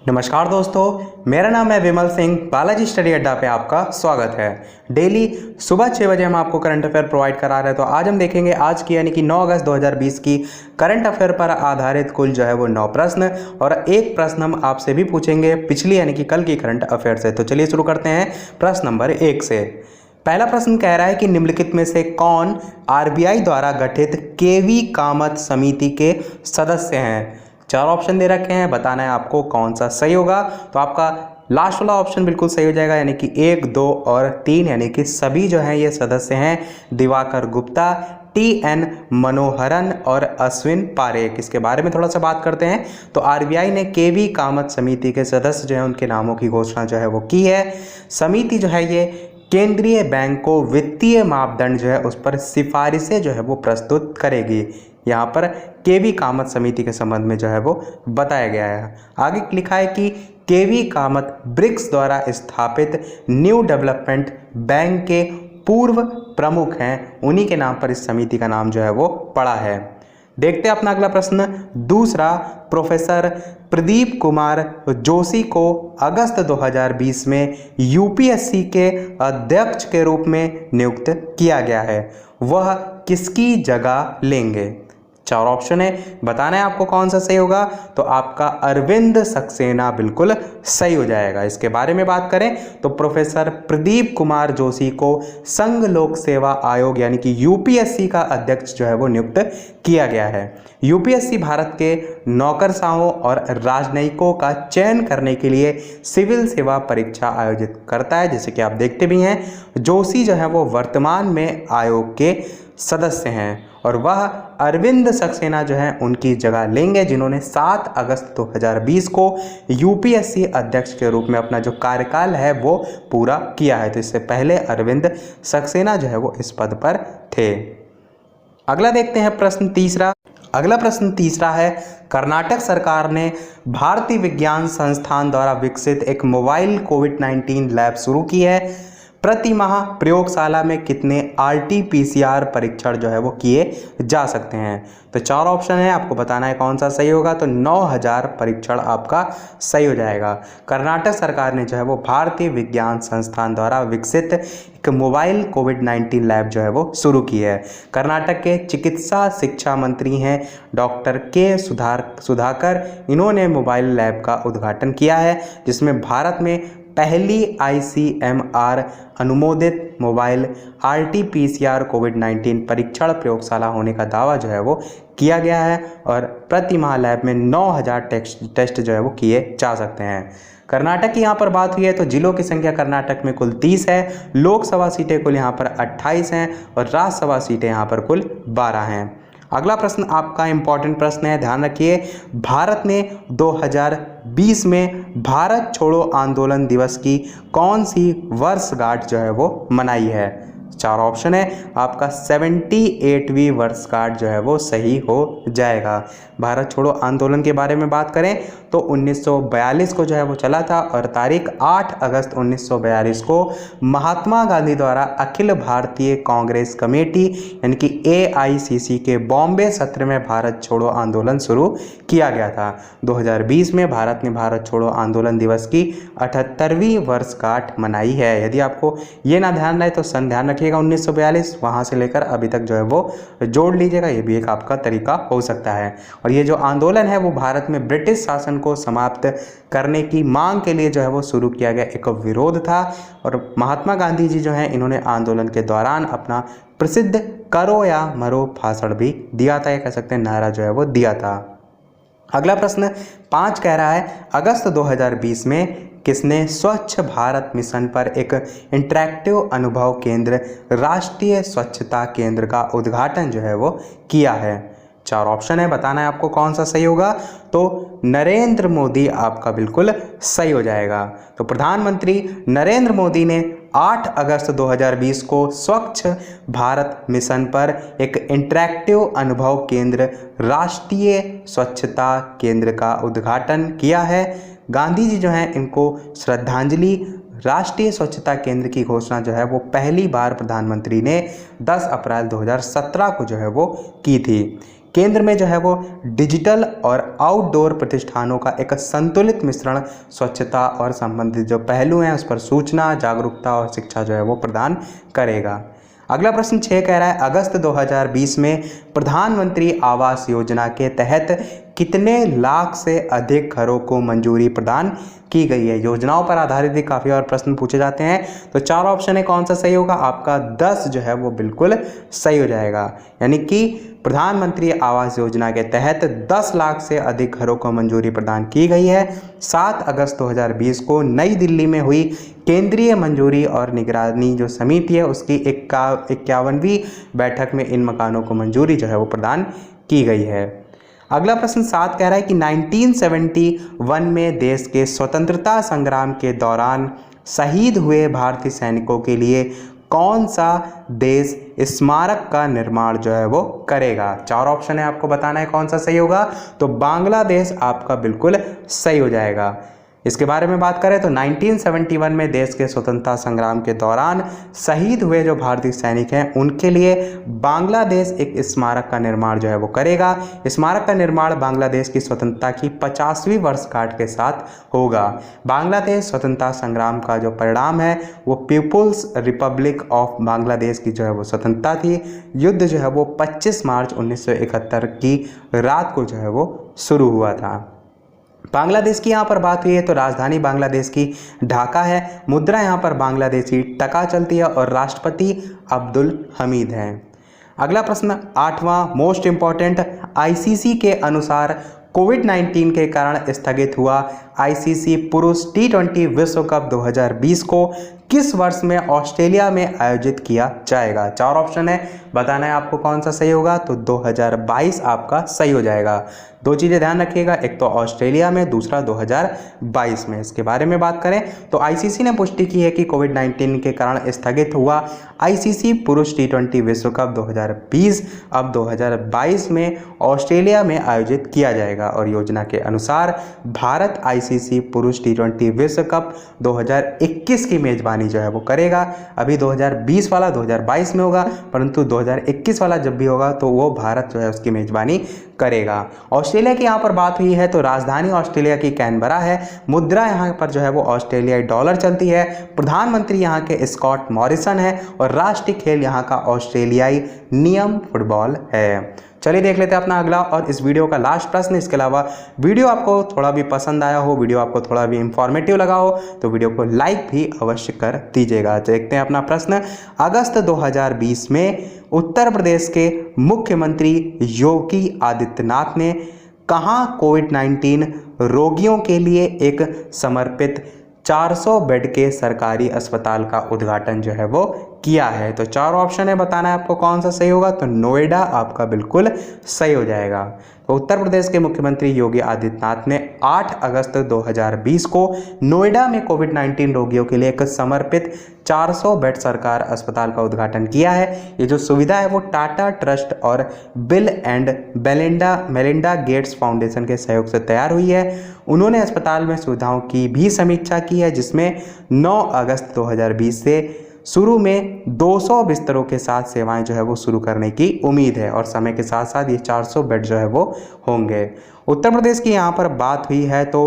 नमस्कार दोस्तों, मेरा नाम है विमल सिंह। बालाजी स्टडी अड्डा पे आपका स्वागत है। डेली सुबह 6 बजे हम आपको करंट अफेयर प्रोवाइड करा रहे हैं। तो आज हम देखेंगे आज की यानी कि 9 अगस्त 2020 की करंट अफेयर पर आधारित कुल जो है वो 9 प्रश्न और एक प्रश्न हम आपसे भी पूछेंगे पिछली यानी कि कल की करंट अफेयर से। तो चलिए शुरू करते हैं प्रश्न नंबर 1 से। पहला प्रश्न कह रहा है कि निम्नलिखित में से कौन आरबीआई द्वारा गठित केवी कामत समिति के सदस्य हैं। 4 ऑप्शन दे रखे हैं, बताना है आपको कौन सा सही होगा। तो आपका लास्ट वाला ऑप्शन बिल्कुल सही हो जाएगा, यानी कि 1, 2 और 3 यानी कि सभी जो हैं ये सदस्य हैं दिवाकर गुप्ता, TN मनोहरन और अश्विन पारेख। इसके बारे में थोड़ा सा बात करते हैं। तो आरबीआई ने केवी कामत समिति के सदस्य जो है उनके नामों की घोषणा जो है वो की है। समिति जो है ये केंद्रीय बैंक को वित्तीय मापदंड जो है उस पर सिफारिशें जो है वो प्रस्तुत करेगी। यहाँ पर केवी कामत समिति के संबंध में जो है वो बताया गया है। आगे लिखा है कि केवी कामत ब्रिक्स द्वारा स्थापित न्यू डेवलपमेंट बैंक के पूर्व प्रमुख हैं, उन्हीं के नाम पर इस समिति का नाम जो है वो पड़ा है। देखते हैं अपना अगला प्रश्न। दूसरा, प्रोफेसर प्रदीप कुमार जोशी को अगस्त 2020 में यूपीएससी के अध्यक्ष के रूप में नियुक्त किया गया है। वह किसकी जगह लेंगे। 4 ऑप्शन है, बताना है आपको कौन सा सही होगा। तो आपका अरविंद सक्सेना बिल्कुल सही हो जाएगा। इसके बारे में बात करें तो प्रोफेसर प्रदीप कुमार जोशी को संघ लोक सेवा आयोग यानी कि यूपीएससी का अध्यक्ष जो है वो नियुक्त किया गया है। यूपीएससी भारत के नौकरशाहों और राजनयिकों का चयन करने के लिए सिविल सेवा परीक्षा आयोजित करता है, जैसे कि आप देखते भी हैं। जोशी जो है वो वर्तमान में आयोग के सदस्य हैं और वह अरविंद सक्सेना जो है उनकी जगह लेंगे, जिन्होंने 7 अगस्त 2020 को यूपीएससी अध्यक्ष के रूप में अपना जो कार्यकाल है वो पूरा किया है। तो इससे पहले अरविंद सक्सेना जो है वो इस पद पर थे। अगला देखते हैं प्रश्न तीसरा। अगला प्रश्न तीसरा है, कर्नाटक सरकार ने भारतीय विज्ञान संस्थान द्वारा विकसित एक मोबाइल कोविड-19 लैब शुरू की है। प्रति माह प्रयोगशाला में कितने RT-PCR परीक्षण जो है वो किए जा सकते हैं। तो 4 ऑप्शन है, आपको बताना है कौन सा सही होगा। तो 9000 परीक्षण आपका सही हो जाएगा। कर्नाटक सरकार ने जो है वो भारतीय विज्ञान संस्थान द्वारा विकसित एक मोबाइल कोविड-19 लैब जो है वो शुरू की है। कर्नाटक के चिकित्सा शिक्षा मंत्री हैं डॉक्टर के सुधाकर। इन्होंने मोबाइल लैब का उद्घाटन किया है, जिसमें भारत में पहली ICMR अनुमोदित मोबाइल RT-PCR कोविड-19 परीक्षण प्रयोगशाला होने का दावा जो है वो किया गया है और प्रति माह लैब में 9000 टेस्ट जो है वो किए जा सकते हैं। कर्नाटक की यहाँ पर बात हुई है तो जिलों की संख्या कर्नाटक में कुल 30 है, लोकसभा सीटें कुल यहाँ पर 28 हैं और राज्यसभा सीटें यहाँ पर कुल 12 हैं। अगला प्रश्न आपका इंपॉर्टेंट प्रश्न है, ध्यान रखिए। भारत ने 2020 में भारत छोड़ो आंदोलन दिवस की कौन सी वर्षगांठ जो है वो मनाई है। 4 ऑप्शन है, आपका 78वीं वर्षगांठ जो है वो सही हो जाएगा। भारत छोड़ो आंदोलन के बारे में बात करें तो 1942 को जो है वो चला था और तारीख 8 अगस्त 1942 को महात्मा गांधी द्वारा अखिल भारतीय कांग्रेस कमेटी यानी कि AICC के बॉम्बे सत्र में भारत छोड़ो आंदोलन शुरू किया गया था। 2020 में भारत ने भारत छोड़ो आंदोलन दिवस की 78वीं वर्षगांठ मनाई है। यदि आपको ये ना ध्यान रहे तो सन ध्यान रखिएगा 1942, वहाँ से लेकर अभी तक जो है वो जोड़ लीजिएगा, ये भी एक आपका तरीका हो सकता है। और ये जो आंदोलन है वो भारत में ब्रिटिश शासन को समाप्त करने की मांग के लिए जो है वो शुरू किया गया एक विरोध था और महात्मा गांधी जी जो हैं इन्होंने आंदोलन के दौरान अपना प्रसिद्ध करो या मरो भाषण भी दिया था, ये कह सकते हैं नारा जो है वो दिया था। अगला प्रश्न 5 कह रहा है, अगस्त 2020 में किसने स्वच्छ भारत मिशन पर एक इंटरैक्टिव अनुभव केंद्र राष्ट्रीय स्वच्छता केंद्र का उद्घाटन जो है वो किया है। 4 ऑप्शन है, बताना है आपको कौन सा सही होगा। तो नरेंद्र मोदी आपका बिल्कुल सही हो जाएगा। तो प्रधानमंत्री नरेंद्र मोदी ने 8 अगस्त 2020 को स्वच्छ भारत मिशन पर एक इंटरैक्टिव अनुभव केंद्र राष्ट्रीय स्वच्छता केंद्र का उद्घाटन किया है। गांधी जी जो हैं इनको श्रद्धांजलि राष्ट्रीय स्वच्छता केंद्र की घोषणा जो है वो पहली बार प्रधानमंत्री ने 10 अप्रैल 2017 को जो है वो की थी। केंद्र में जो है वो डिजिटल और आउटडोर प्रतिष्ठानों का एक संतुलित मिश्रण स्वच्छता और संबंधित जो पहलू हैं उस पर सूचना, जागरूकता और शिक्षा जो है वो प्रदान करेगा। अगला प्रश्न 6 कह रहा है अगस्त 2020 में प्रधानमंत्री आवास योजना के तहत कितने लाख से अधिक घरों को मंजूरी प्रदान की गई है। योजनाओं पर आधारित भी काफ़ी और प्रश्न पूछे जाते हैं। तो 4 ऑप्शन है, कौन सा सही होगा? आपका 10 जो है वो बिल्कुल सही हो जाएगा। यानी कि प्रधानमंत्री आवास योजना के तहत 10 लाख से अधिक घरों को मंजूरी प्रदान की गई है। 7 अगस्त 2020 को नई दिल्ली में हुई केंद्रीय मंजूरी और निगरानी जो समिति है उसकी 51वीं बैठक में इन मकानों को मंजूरी जो है वो प्रदान की गई है। अगला प्रश्न 7 कह रहा है कि 1971 में देश के स्वतंत्रता संग्राम के दौरान शहीद हुए भारतीय सैनिकों के लिए कौन सा देश स्मारक का निर्माण जो है वो करेगा। 4 ऑप्शन है, आपको बताना है कौन सा सही होगा। तो बांग्लादेश आपका बिल्कुल सही हो जाएगा। इसके बारे में बात करें तो 1971 में देश के स्वतंत्रता संग्राम के दौरान शहीद हुए जो भारतीय सैनिक हैं उनके लिए बांग्लादेश एक स्मारक का निर्माण जो है वो करेगा। स्मारक का निर्माण बांग्लादेश की स्वतंत्रता की 50वीं वर्षगांठ के साथ होगा। बांग्लादेश स्वतंत्रता संग्राम का जो परिणाम है वो पीपुल्स रिपब्लिक ऑफ बांग्लादेश की जो है वो स्वतंत्रता थी। युद्ध जो है वो 25 मार्च 1971 की रात को जो है वो शुरू हुआ था। बांग्लादेश की यहाँ पर बात हुई है तो राजधानी बांग्लादेश की ढाका है। मुद्रा यहाँ पर बांग्लादेशी टका चलती है और राष्ट्रपति अब्दुल हमीद हैं। अगला प्रश्न 8वां मोस्ट इम्पॉर्टेंट, आईसीसी के अनुसार कोविड-19 के कारण स्थगित हुआ आईसीसी पुरुष T20 विश्व कप 2020 को किस वर्ष में ऑस्ट्रेलिया में आयोजित किया जाएगा। 4 ऑप्शन है, बताना है आपको कौन सा सही होगा। तो 2022 आपका सही हो जाएगा। 2 चीज़ें ध्यान रखिएगा, एक तो ऑस्ट्रेलिया में, दूसरा 2022 में। इसके बारे में बात करें तो आईसीसी ने पुष्टि की है कि कोविड-19 के कारण स्थगित हुआ आईसीसी पुरुष T20 विश्व कप 2020 अब 2022 में ऑस्ट्रेलिया में आयोजित किया जाएगा। और योजना के अनुसार भारत आईसीसी पुरुष T20 विश्व कप 2021 की मेजबानी जो है वो करेगा। अभी 2020 वाला 2022 में होगा, परंतु 2021 वाला जब भी होगा तो वो भारत जो है उसकी मेजबानी करेगा। ऑस्ट्रेलिया की यहाँ पर बात हुई है तो राजधानी ऑस्ट्रेलिया की कैनबरा है। मुद्रा यहाँ पर जो है वो ऑस्ट्रेलियाई डॉलर चलती है। प्रधानमंत्री यहाँ के स्कॉट मॉरिसन है और राष्ट्रीय खेल यहाँ का ऑस्ट्रेलियाई नियम फुटबॉल है। चलिए देख लेते हैं अपना अगला और इस वीडियो का लास्ट प्रश्न। इसके अलावा वीडियो आपको थोड़ा भी पसंद आया हो, वीडियो आपको थोड़ा भी इंफॉर्मेटिव लगा हो तो वीडियो को लाइक भी अवश्य कर दीजिएगा। देखते हैं अपना प्रश्न। अगस्त 2020 में उत्तर प्रदेश के मुख्यमंत्री योगी आदित्यनाथ ने कहां कोविड-19 रोगियों के लिए एक समर्पित 400 बेड के सरकारी अस्पताल का उद्घाटन जो है वो किया है। तो 4 ऑप्शन है, बताना है आपको कौन सा सही होगा। तो नोएडा आपका बिल्कुल सही हो जाएगा। तो उत्तर प्रदेश के मुख्यमंत्री योगी आदित्यनाथ ने 8 अगस्त 2020 को नोएडा में कोविड-19 रोगियों के लिए एक समर्पित 400 बेड सरकार अस्पताल का उद्घाटन किया है। ये जो सुविधा है वो टाटा ट्रस्ट और bill and Melinda Gates foundation के सहयोग से तैयार हुई है। उन्होंने अस्पताल में सुविधाओं की भी समीक्षा की है, जिसमें 9 अगस्त 2020 से शुरू में 200 बिस्तरों के साथ सेवाएं जो है वो शुरू करने की उम्मीद है और समय के साथ साथ ये 400 बेड जो है वो होंगे। उत्तर प्रदेश की यहाँ पर बात हुई है तो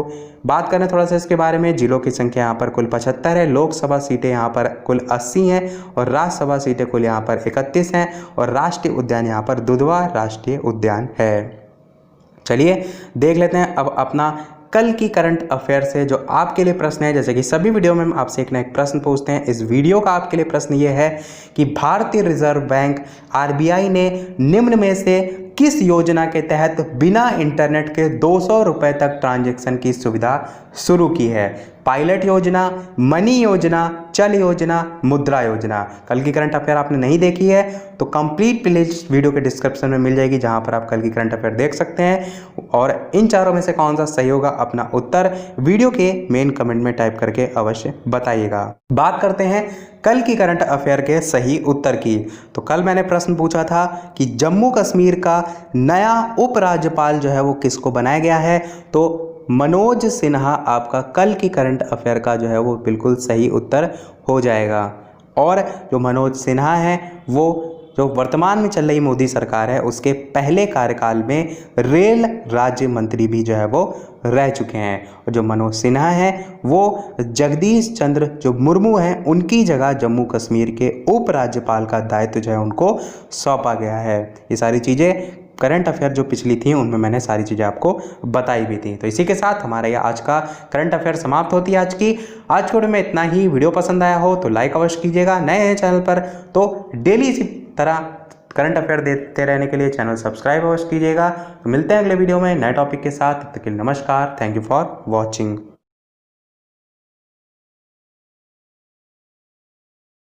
बात करें थोड़ा सा इसके बारे में। जिलों की संख्या यहाँ पर कुल 75 है, लोकसभा सीटें यहाँ पर कुल 80 हैं और राज्यसभा सीटें कुल यहाँ पर 31 हैं और राष्ट्रीय उद्यान यहाँ पर दुधवा राष्ट्रीय उद्यान है। चलिए देख लेते हैं अब अपना कल की करंट अफेयर से जो आपके लिए प्रश्न है। जैसे कि सभी वीडियो में हम आपसे एक ना एक प्रश्न पूछते हैं, इस वीडियो का आपके लिए प्रश्न ये है कि भारतीय रिजर्व बैंक आरबीआई ने निम्न में से किस योजना के तहत बिना इंटरनेट के 200 रुपये तक ट्रांजैक्शन की सुविधा शुरू की है। पायलट योजना, मनी योजना, चल योजना, मुद्रा योजना। कल की करंट अफेयर आपने नहीं देखी है तो कंप्लीट प्लेलिस्ट वीडियो के डिस्क्रिप्शन में मिल जाएगी, जहां पर आप कल की करंट अफेयर देख सकते हैं। और इन चारों में से कौन सा सही होगा अपना उत्तर वीडियो के मेन कमेंट में टाइप करके अवश्य बताइएगा। बात करते हैं कल की करंट अफेयर के सही उत्तर की। तो कल मैंने प्रश्न पूछा था कि जम्मू कश्मीर का नया उपराज्यपाल जो है वो किसको बनाया गया है। तो मनोज सिन्हा आपका कल की करंट अफेयर का जो है वो बिल्कुल सही उत्तर हो जाएगा। और जो मनोज सिन्हा हैं वो जो वर्तमान में चल रही मोदी सरकार है उसके पहले कार्यकाल में रेल राज्य मंत्री भी जो है वो रह चुके हैं। और जो मनोज सिन्हा हैं वो जगदीश चंद्र जो मुर्मू हैं उनकी जगह जम्मू कश्मीर के उपराज्यपाल का दायित्व जो है उनको सौंपा गया है। ये सारी चीज़ें करंट अफेयर जो पिछली थी उनमें मैंने सारी चीज़ें आपको बताई भी थी। तो इसी के साथ हमारा ये आज का करंट अफेयर समाप्त होती है। आज की वीडियो में इतना ही। वीडियो पसंद आया हो तो लाइक अवश्य कीजिएगा। नए हैं चैनल पर तो डेली इसी तरह करंट अफेयर देते रहने के लिए चैनल सब्सक्राइब अवश्य कीजिएगा। तो मिलते हैं अगले वीडियो में नए टॉपिक के साथ। तब तक के लिए नमस्कार। Thank you for watching.